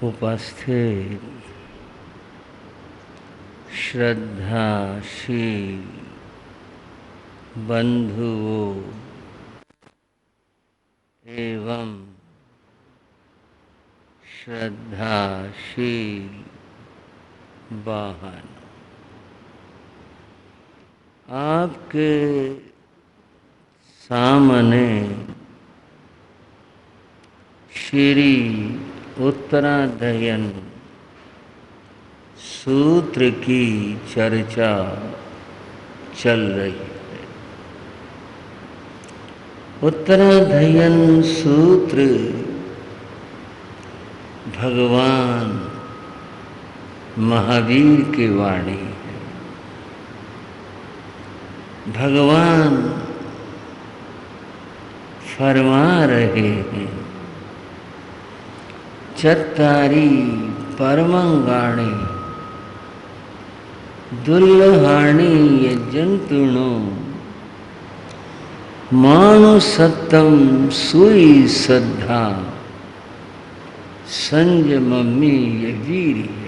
उपस्थित श्रद्धाशील बंधुओं एवं श्रद्धाशील बहन, आपके सामने श्री उत्तराध्ययन सूत्र की चर्चा चल रही है। उत्तराध्ययन सूत्र भगवान महावीर की वाणी है। भगवान फरमा रहे हैं, चत्तारी परमंगाणि दुर्लहाणि यजंतुनो मानुसत्तम सुई श्रद्धा संयममी वीर्य।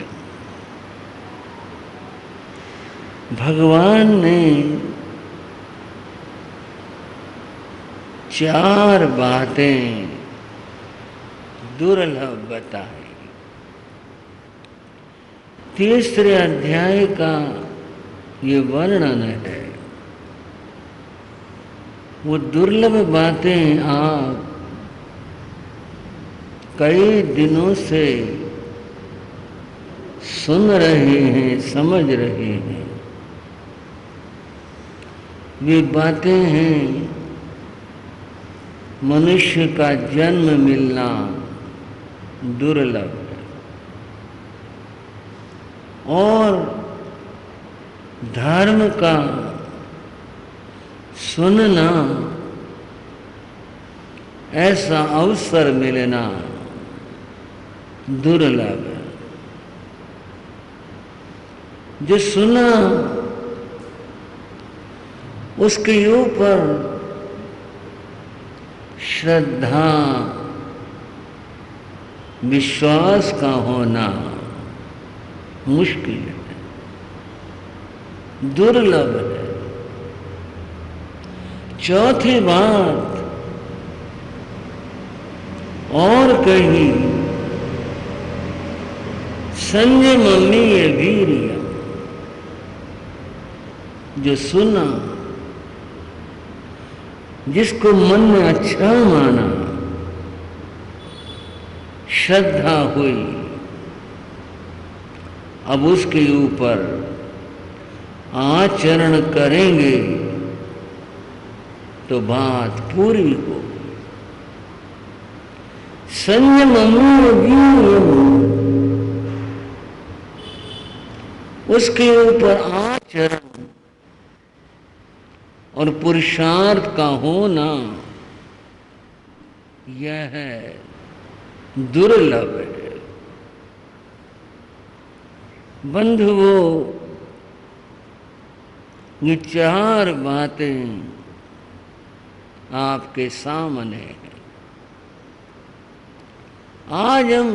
भगवान ने चार बातें दुर्लभ बताई। तीसरे अध्याय का ये वर्णन है। वो दुर्लभ बातें आप कई दिनों से सुन रहे हैं, समझ रहे हैं। वे बातें हैं मनुष्य का जन्म मिलना दुर्लभ है और धर्म का सुनना, ऐसा अवसर मिलना दुर्लभ है। जो सुना उसके ऊपर श्रद्धा विश्वास का होना मुश्किल है, दुर्लभ है। चौथी बात और कही, संयममी वीर्य। जो सुना, जिसको मन में अच्छा माना, श्रद्धा हुई, अब उसके ऊपर आचरण करेंगे तो बात पूरी हो। संयममी वीर्यम्, उसके ऊपर आचरण और पुरुषार्थ का होना, यह दुर्लभ है। बंधुओं, ये चार बातें आपके सामने हैं। आज हम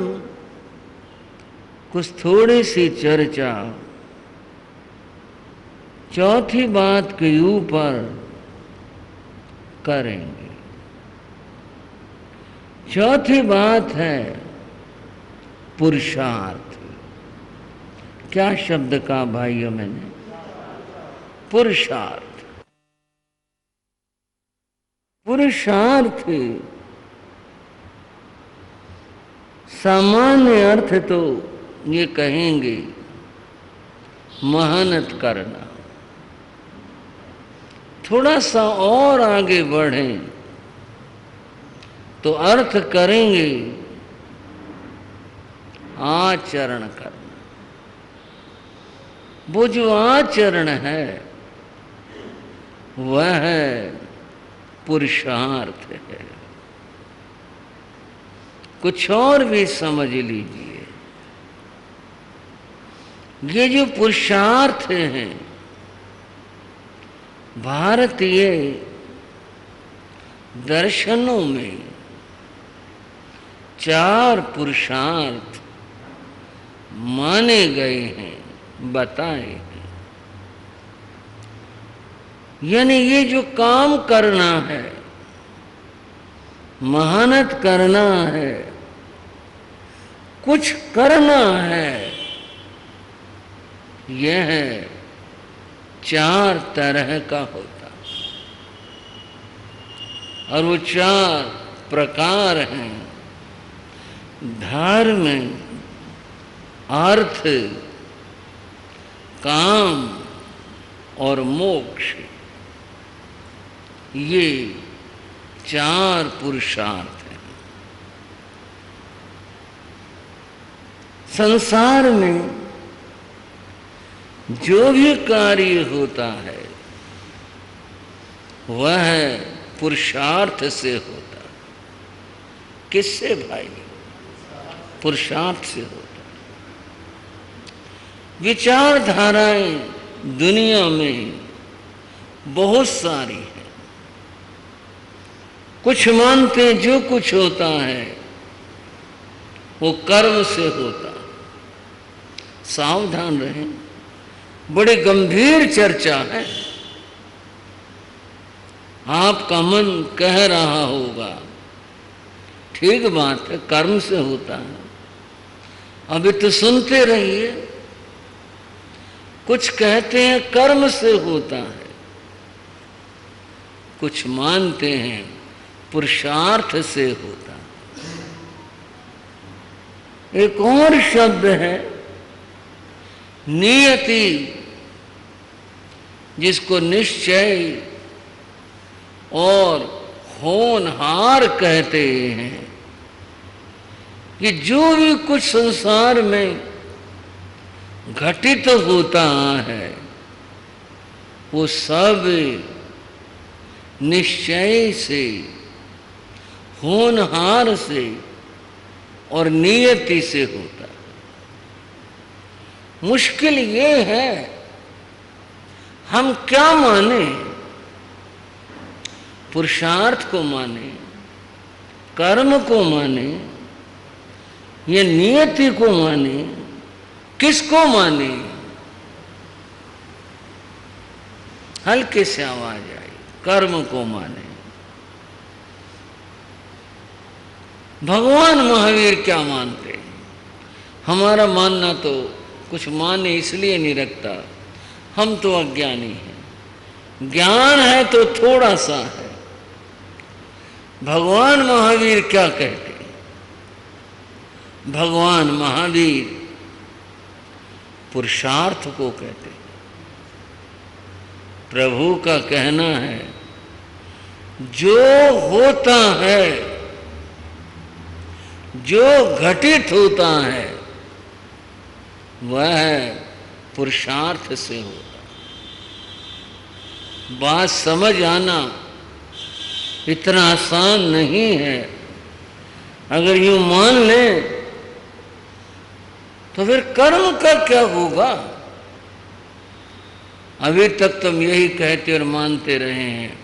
कुछ थोड़ी सी चर्चा चौथी बात के ऊपर करेंगे। चौथी बात है पुरुषार्थ। क्या शब्द कहा भाइयों मैंने? पुरुषार्थ। पुरुषार्थ सामान्य अर्थ तो ये कहेंगे मेहनत करना। थोड़ा सा और आगे बढ़ें तो अर्थ करेंगे आचरण करना। वो जो आचरण है वह पुरुषार्थ है। कुछ और भी समझ लीजिए, ये जो पुरुषार्थ हैं, भारतीय दर्शनों में चार पुरुषार्थ माने गए हैं, बताए हैं। यानी ये जो काम करना है, मेहनत करना है, कुछ करना है, यह 4 तरह का होता, और वो 4 प्रकार हैं: धर्म, अर्थ, काम और मोक्ष। ये 4 पुरुषार्थ हैं। संसार में जो भी कार्य होता है वह पुरुषार्थ से होता है। किससे भाई? पुरुषार्थ से होता है। विचारधाराएं दुनिया में बहुत सारी हैं। कुछ मानते हैं जो कुछ होता है वो कर्म से होता है। सावधान रहें, बड़ी गंभीर चर्चा है। आपका मन कह रहा होगा ठीक बात है, कर्म से होता है, अभी तो सुनते रहिए। कुछ कहते हैं कर्म से होता है, कुछ मानते हैं पुरुषार्थ से होता है। एक और शब्द है नियति, जिसको निश्चय और होनहार कहते हैं कि जो भी कुछ संसार में घटित होता है वो सब निश्चय से, होनहार से और नियति से होता है। मुश्किल ये है हम क्या माने, पुरुषार्थ को माने, कर्म को माने, ये नियति को माने, किसको माने? हल्के से आवाज आई, कर्म को माने। भगवान महावीर क्या मानते हैं? हमारा मानना तो कुछ माने इसलिए नहीं रखता, हम तो अज्ञानी हैं। ज्ञान है तो थोड़ा सा है। भगवान महावीर क्या कहते हैं? भगवान महावीर पुरुषार्थ को कहते हैं। प्रभु का कहना है जो होता है, जो घटित होता है वह पुरुषार्थ से होता है। बात समझ आना इतना आसान नहीं है। अगर यूं मान लें तो फिर कर्म का क्या होगा? अभी तक तुम यही कहते और मानते रहे हैं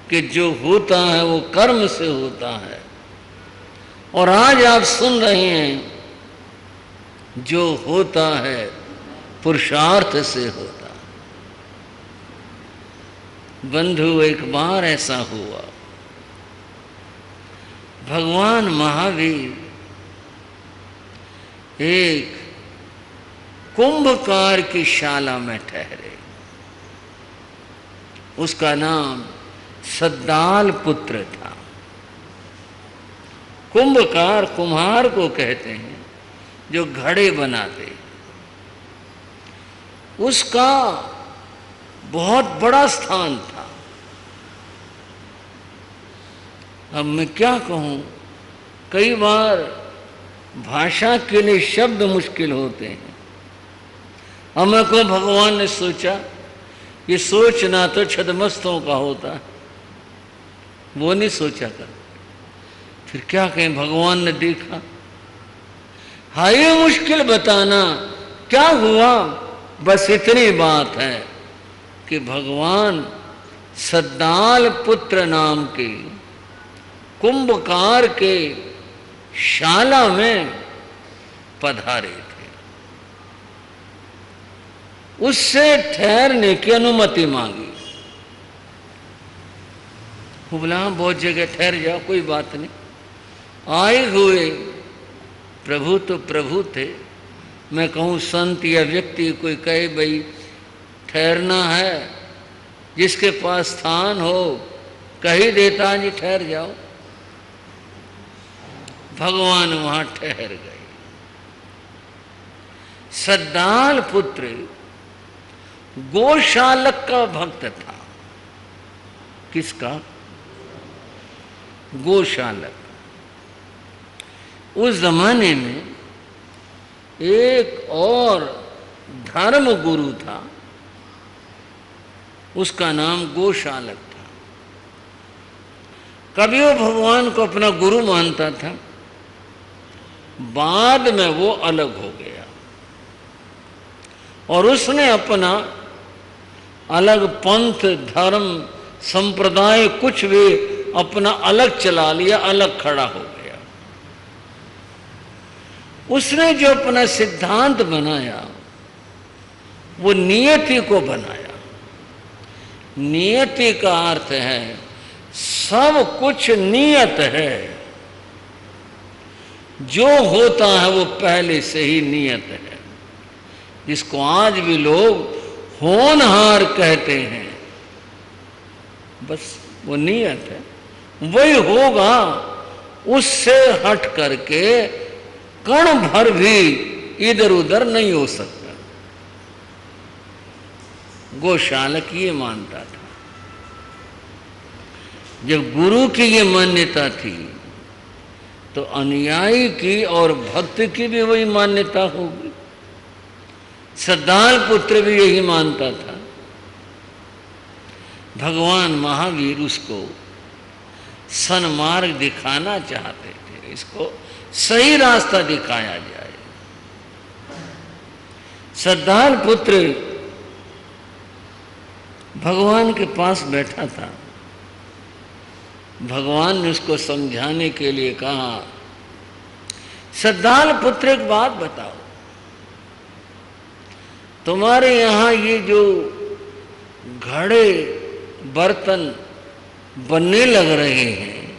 कि जो होता है वो कर्म से होता है, और आज आप सुन रहे हैं जो होता है पुरुषार्थ से होता है। बंधु, एक बार ऐसा हुआ, भगवान महावीर एक कुंभकार की शाला में ठहरे। उसका नाम सद्दाल पुत्र था। कुंभकार कुम्हार को कहते हैं जो घड़े बनाते। उसका बहुत बड़ा स्थान था। अब मैं क्या कहूं, कई बार भाषा के लिए शब्द मुश्किल होते हैं। हमें को भगवान ने सोचा, ये सोचना तो छदमस्तों का होता है, वो नहीं सोचा कर। फिर क्या कहें, भगवान ने देखा। हाँ, ये मुश्किल बताना क्या हुआ, बस इतनी बात है कि भगवान सद्दाल पुत्र नाम के कुंभकार के शाला में पधारे थे। उससे ठहरने की अनुमति मांगी। वो बोला हाँ बहुत जगह ठहर जाओ, कोई बात नहीं। आए हुए प्रभु तो प्रभु थे, मैं कहूँ संत या व्यक्ति कोई कहे भाई ठहरना है, जिसके पास स्थान हो कही देता जी ठहर जाओ। भगवान वहां ठहर गए। सद्दाल पुत्र गोशालक का भक्त था। किसका? गोशालक। उस जमाने में एक और धर्म गुरु था, उसका नाम गोशालक था। कभी वो भगवान को अपना गुरु मानता था, बाद में वो अलग हो गया और उसने अपना अलग पंथ, धर्म, संप्रदाय कुछ भी अपना अलग चला लिया, अलग खड़ा हो गया। उसने जो अपना सिद्धांत बनाया वो नियति को बनाया। नियति का अर्थ है सब कुछ नियत है, जो होता है वो पहले से ही नियत है। जिसको आज भी लोग होनहार कहते हैं, बस वो नियत है, वही होगा। उससे हट करके कण भर भी इधर उधर नहीं हो सकता। गोशालक ये मानता था। जब गुरु की ये मान्यता थी तो अनुयायी की और भक्त की भी वही मान्यता होगी। सद्दाल पुत्र भी यही मानता था। भगवान महावीर उसको सन्मार्ग दिखाना चाहते थे, इसको सही रास्ता दिखाया जाए। सद्दाल पुत्र भगवान के पास बैठा था। भगवान ने उसको समझाने के लिए कहा, सद्दाल पुत्र एक बात बताओ, तुम्हारे यहां ये जो घड़े बर्तन बनने लग रहे हैं,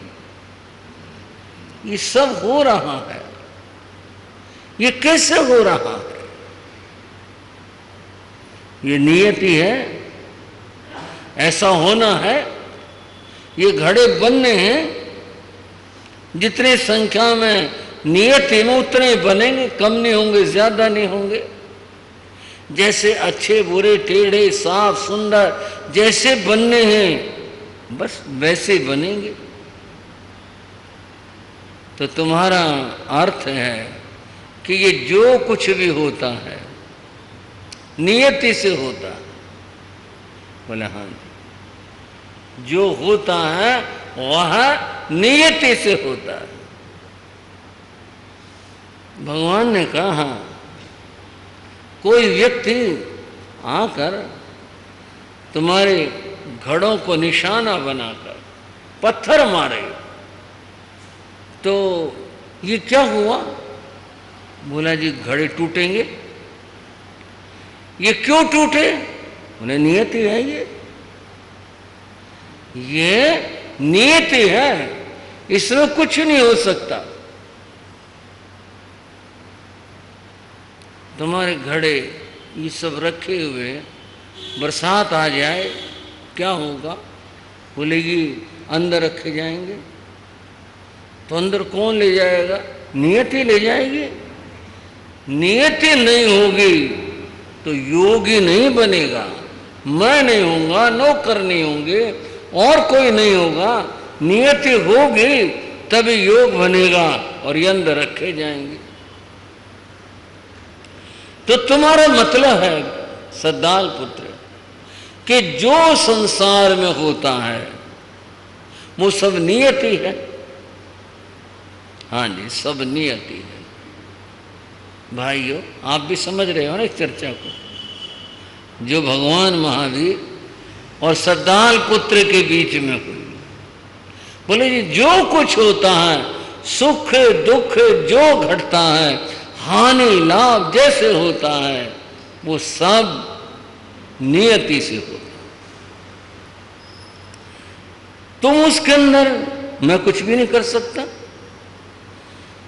ये सब हो रहा है, ये कैसे हो रहा है? ये नियति है, ऐसा होना है। ये घड़े बनने हैं, जितने संख्या में नियति में उतने बनेंगे, कम नहीं होंगे, ज्यादा नहीं होंगे। जैसे अच्छे बुरे टेढ़े साफ सुंदर जैसे बनने हैं बस वैसे बनेंगे। तो तुम्हारा अर्थ है कि ये जो कुछ भी होता है नियति से होता है। बोले हाँ, जो होता है वह नियति से होता है। भगवान ने कहा कोई व्यक्ति आकर तुम्हारे घड़ों को निशाना बनाकर पत्थर मारे तो ये क्या हुआ? बोला जी घड़े टूटेंगे। ये क्यों टूटे? उन्हें नियति है, ये नियति है, इसमें कुछ नहीं हो सकता। तुम्हारे घड़े ये सब रखे हुए, बरसात आ जाए क्या होगा? बोलेगी अंदर रखे जाएंगे। तो अंदर कौन ले जाएगा? नियति ले जाएगी। नियति नहीं होगी तो योगी नहीं बनेगा। मैं नहीं होऊंगा, नौकर नहीं होंगे, और कोई नहीं होगा। नियति होगी तभी योग बनेगा और ये अंदर रखे जाएंगे। तो तुम्हारा मतलब है सद्दाल पुत्र कि जो संसार में होता है वो सब नियति है। हाँ जी, सब नियति है। भाइयों, आप भी समझ रहे हो ना इस चर्चा को, जो भगवान महावीर और सद्दाल पुत्र के बीच में हुई। बोले जी जो कुछ होता है, सुख दुख जो घटता है, हानि लाभ जैसे होता है, वो सब नियति से होता। तुम उसके अंदर मैं कुछ भी नहीं कर सकता,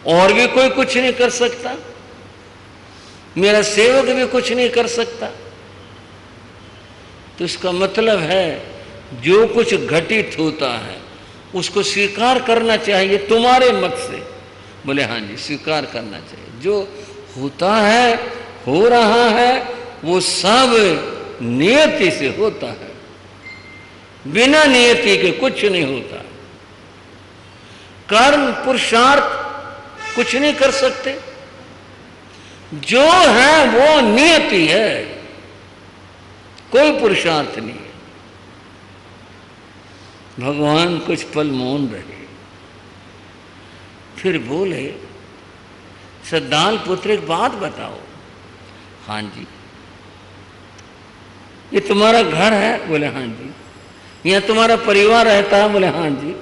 और भी कोई कुछ नहीं कर सकता, मेरा सेवक भी कुछ नहीं कर सकता। तो इसका मतलब है जो कुछ घटित होता है उसको स्वीकार करना चाहिए तुम्हारे मत से। बोले हाँ जी, स्वीकार करना चाहिए। जो होता है, हो रहा है, वो सब नियति से होता है, बिना नियति के कुछ नहीं होता। कर्म पुरुषार्थ कुछ नहीं कर सकते, जो है वो नियति है, कोई पुरुषार्थ नहीं है। भगवान कुछ पल मौन रहे, फिर बोले, सद्दाल पुत्र एक बात बताओ। हाँ जी। ये तुम्हारा घर है? बोले हाँ जी। यहाँ तुम्हारा परिवार रहता है? बोले हाँ जी।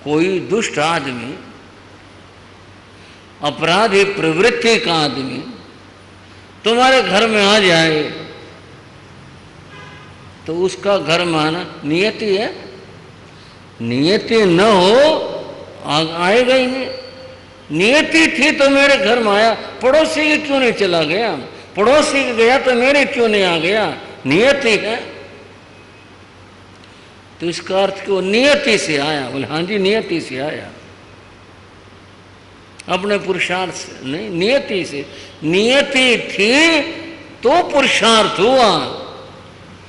कोई दुष्ट आदमी, अपराधी प्रवृत्ति का आदमी तुम्हारे घर में आ जाए तो उसका घर में आना नियति है? नियति न हो आएगा ही नहीं। नियति थी तो मेरे घर में आया, पड़ोसी के क्यों नहीं चला गया? पड़ोसी के गया तो मेरे क्यों नहीं आ गया? नियति है। तो इसका अर्थ कि वो नियति से आया? बोले हाँ जी, नियति से आया, अपने पुरुषार्थ से नहीं, नियति से। नियति थी तो पुरुषार्थ हुआ,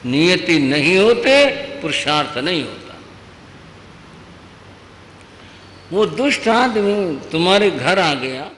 नियति नहीं होते पुरुषार्थ नहीं होता। वो दुष्ट आदमी तुम्हारे घर आ गया,